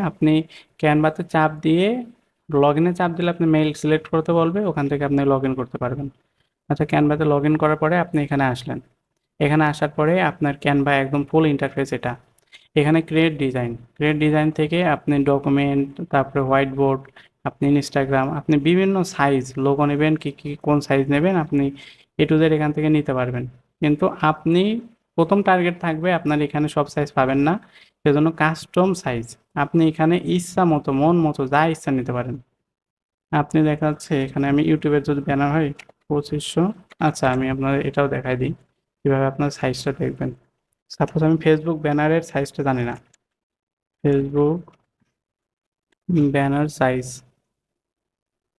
আপনি ক্যানভাতে চাপ দিয়ে লগইনে চাপ দিলে আপনি মেইল সিলেক্ট করতে বলবে, ওখান থেকে আপনি লগ ইন করতে পারবেন। আচ্ছা, ক্যানভাতে লগ ইন করার পরে আপনি এখানে আসলেন। এখানে আসার পরে আপনার ক্যানভা একদম ফুল ইন্টারফেস এটা। এখানে ক্রিয়েট ডিজাইন থেকে আপনি ডকুমেন্ট, তারপরে হোয়াইট বোর্ড, আপনি ইনস্টাগ্রাম, আপনি বিভিন্ন সাইজ লোগো নেবেন, কি কোন সাইজ নেবেন আপনি এ টু জেড এখান থেকে নিতে পারবেন। কিন্তু আপনি প্রথম টার্গেট থাকবে আপনার এখানে সব সাইজ পাবেন না, সেজন্য কাস্টম সাইজ আপনি এখানে ইচ্ছা মতো মন মতো যা ইচ্ছা নিতে পারেন। আপনি দেখা যাচ্ছে এখানে আমি ইউটিউবের যদি ব্যানার হয় 2500। আচ্ছা, আমি আপনার এটাও দেখাই দিই কীভাবে আপনার সাইজটা দেখবেন। সাপোজ আমি ফেসবুক ব্যানারের সাইজটা জানি না। Facebook banner size,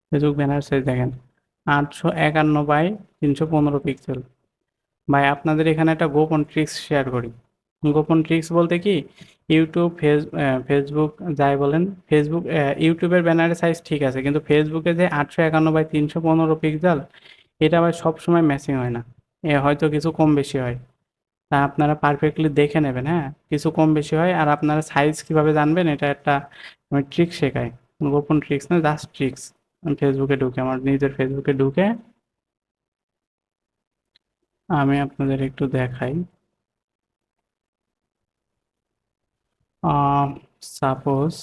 Facebook banner size দেখেন 851 বাই 315 পিক্সেল। ভাই আপনাদের এখানে একটা গোপন ট্রিক্স শেয়ার করি। গোপন ট্রিক্স বলতে কি, ইউটিউব ফেসবুক যাই বলেন, ইউটিউবের ব্যানারের সাইজ ঠিক আছে, কিন্তু ফেসবুকে যে 851 বাই 315 পিক্সেল, এটা আবার সবসময় ম্যাচিং হয় না। হয়তো কিছু কম বেশি হয়। তা আপনারা পারফেক্টলি দেখে নেবেন, হ্যাঁ, কিছু কম বেশি হয়। আর আপনারা সাইজ কিভাবে জানবেন, এটা একটা আমি ট্রিক শেখাই। গোপন ট্রিক্স না, জাস্ট ট্রিক্স। আমি ফেসবুকে ঢুকে, আমার নিজের ফেসবুকে ঢুকে আমি আপনাদের একটু দেখাই। সাপোজ,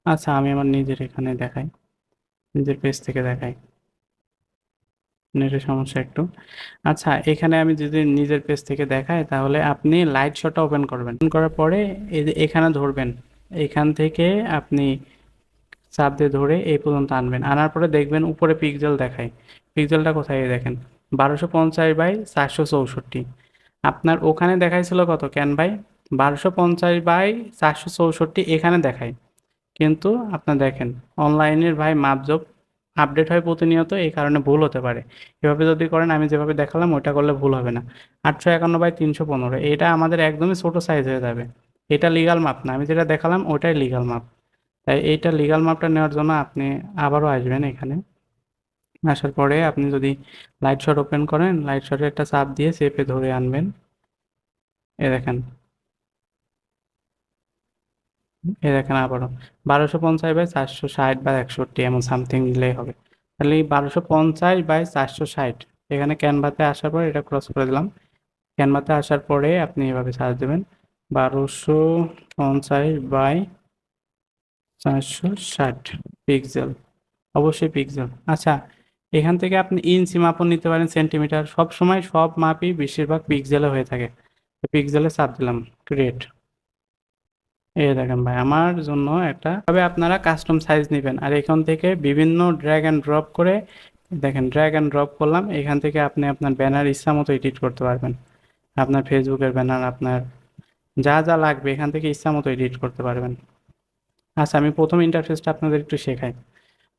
আচ্ছা আমি আমার নিজের এখানে দেখাই, নিজের পেজ থেকে দেখাই। নেটের সমস্যা একটু। আচ্ছা, এখানে আমি যদি নিজের পেজ থেকে দেখাই, তাহলে আপনি লাইট শোটা ওপেন করবেন। ওপেন করার পরে এই যে এখানে ধরবেন, এখান থেকে আপনি চাপ দিয়ে ধরে এই পর্যন্ত আনবেন। আনার পরে দেখবেন উপরে পিক্সেল দেখায়। পিক্সেলটা কোথায়, এই দেখেন 1250 বাই 464। আপনার ওখানে দেখাইছিল কত ক্যানভাই, 1250 বাই 464 এখানে দেখায়। কিন্তু আপনার দেখেন অনলাইনের ভাই মাপজোক আপডেট হয় প্রতিনিয়ত, এই কারণে ভুল হতে পারে। এভাবে যদি করেন, আমি যেভাবে দেখালাম ওইটা করলে ভুল হবে না। 851 বাই 315, এটা আমাদের একদমই ছোট সাইজ হয়ে যাবে। এটা লিগাল মাপ না, আমি যেটা দেখালাম ওটাই লিগাল মাপ। তাই এইটা লিগাল মাপটা নেওয়ার জন্য আপনি আবারও আসবেন এখানে। আসার পরে আপনি যদি লাইট শট ওপেন করেন, লাইট শটে একটা চাপ দিয়ে চেপে ধরে আনবেন। এ দেখেন, আবারও 1250 বাই 460 বা 61 এমন সামথিং দিলেই হবে। তাহলে এই 1250 বাই 460 এখানে ক্যানভাতে আসার পর এটা ক্রস করে দিলাম। ক্যানভাতে আসার পরে আপনি এভাবে সার্চ দেবেন 1250 বাই 460 পিক্সেল, অবশ্যই পিক্সেল। আচ্ছা, এখান থেকে আপনি ইঞ্চি মাপও নিতে পারেন, সেন্টিমিটার, সব সময় সব মাপই বেশিরভাগ পিক্সেলে হয়ে থাকে। পিক্সেলে চাপ দিলাম, ক্রিয়েট। এই দেখেন ভাই, আমার জন্য একটা তবে আপনারা কাস্টম সাইজ নেবেন। আর এখান থেকে বিভিন্ন ড্র্যাগ অ্যান্ড ড্রপ করে দেখেন, ড্র্যাগ অ্যান্ড ড্রপ করলাম, এখান থেকে আপনি আপনার ব্যানার ইচ্ছা মতো এডিট করতে পারবেন। আপনার ফেসবুকের ব্যানার, আপনার যা যা লাগবে এখান থেকে ইচ্ছা মতো এডিট করতে পারবেন। আচ্ছা, আমি প্রথম ইন্টারফেসটা আপনাদের একটু শেখাই।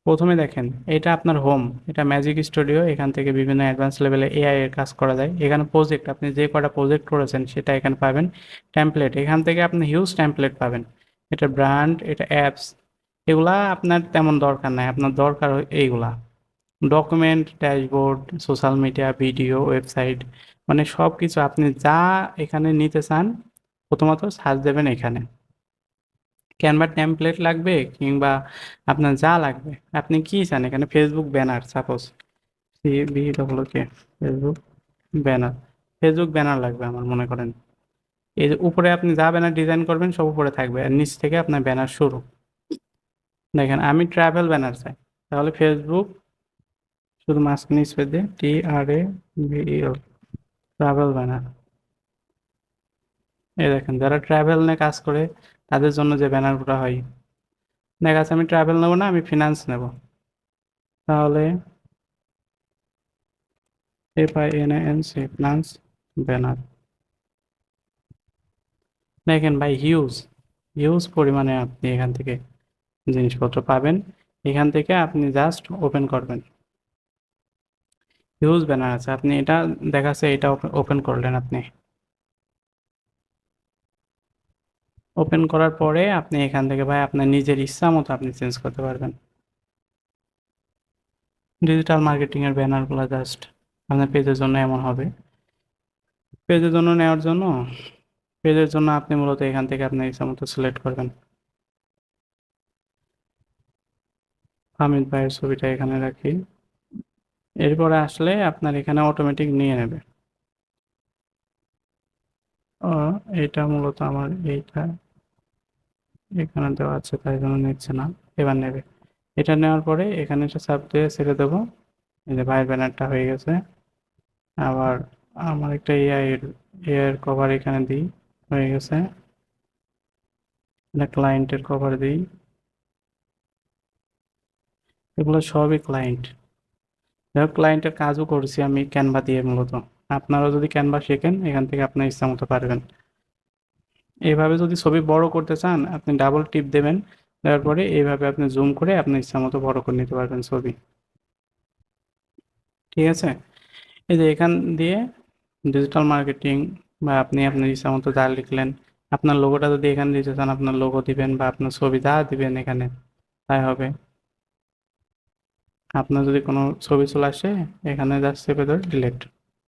প্রথমে দেখেন, এটা আপনার হোম, এটা ম্যাজিক স্টুডিও। এখান থেকে বিভিন্ন অ্যাডভান্স লেভেলে এআই এর কাজ করা যায়। এখানে প্রজেক্ট, আপনি যে কটা প্রজেক্ট করেছেন সেটা এখানে পাবেন। টেমপ্লেট, এখান থেকে আপনি হিউজ টেমপ্লেট পাবেন। এটা ব্র্যান্ড, এটা অ্যাপস, এগুলা আপনার তেমন দরকার নাই, আপনার দরকার এইগুলা। Document, dashboard, social media, video, website, মানে সব কিছু আপনি যা এখানে নিতে চান প্রথমত সার্চ দেবেন এখানে। ক্যানভা টেমপ্লেট লাগবে কিংবা আপনার যা লাগবে, আপনি কি চান এখানে, Facebook banner, suppose CBWK, Facebook banner, Facebook banner লাগবে আমার মনে করেন। এই যে উপরে আপনি যা ব্যানার ডিজাইন করবেন সব উপরে থাকবে, আর নিচ থেকে আপনার ব্যানার শুরু। দেখেন আমি ট্রাভেল ব্যানার চাই, তাহলে ফেসবুক শুধু মাঝখানে স্পেস দিয়ে TRAVEL, ট্রাভেল ব্যানার। এই দেখেন, যারা ট্রাভেল নিয়ে কাজ করে তাদের জন্য যে ব্যানারগুলো হয়। দেখা যাচ্ছে আমি ট্রাভেল নেবো না, আমি ফিনান্স নেব, তাহলে FINANC, ফিনান্স ব্যানার। দেখেন ভাই, হিউজ হিউজ পরিমাণে আপনি এখান থেকে জিনিসপত্র পাবেন। এখান থেকে আপনি জাস্ট ওপেন করবেন, হিউজ ব্যানার আছে। আপনি এটা দেখাচ্ছে, এটা ওপেন করলেন, আপনি ওপেন করার পরে আপনি এখান থেকে ভাই আপনার নিজের ইচ্ছা মতো আপনি চেঞ্জ করতে পারবেন। ডিজিটাল মার্কেটিংয়ের ব্যানারগুলো জাস্ট আপনার পেজের জন্য এমন হবে। পেজের জন্য নেওয়ার জন্য, পেজের জন্য আপনি মূলত এখান থেকে আপনার ইচ্ছা মতো সিলেক্ট করবেন। হামিদ ভাইয়ের ছবিটা এখানে রাখি। এরপরে আসলে আপনার এখানে অটোমেটিক নিয়ে নেবে। ও, এটা মূলত আমার এইটা এখানে দেওয়া আছে তাই জন্য নিচ্ছে না, এবার নেবে। এটা নেওয়ার পরে এখানে একটা চাপ দিয়ে ছেড়ে দেবো। এই যে ভাইয়ের ব্যানারটা হয়ে গেছে। আবার আমার একটা এআই এর কভার এখানে দিই, হয়ে গেছে। এটা ক্লায়েন্টের কভার দিই, এগুলো সবই ক্লায়েন্ট। যাই ক্লায়েন্টের কাজও করছি আমি ক্যানভা দিয়ে মূলত। আপনারাও যদি ক্যানভা শেখেন এখান থেকে আপনার ইচ্ছা মতো পারবেন। এইভাবে যদি ছবি বড় করতে চান আপনি ডাবল টিপ দেবেন, দেওয়ার পরে এইভাবে আপনি জুম করে আপনার ইচ্ছা মতো বড় করে নিতে পারবেন ছবি। ঠিক আছে, এই যে এখান দিয়ে ডিজিটাল মার্কেটিং বা আপনি আপনার ইচ্ছা মতো যা লিখলেন, আপনার লোগোটা যদি এখানে দিতে চান আপনার লোগো দিবেন বা আপনার ছবি যা দিবেন এখানে তাই হবে। আপনার যদি কোনো ছবি চলে আসে এখানে জাস্ট চেপে ধরে ডিলিট।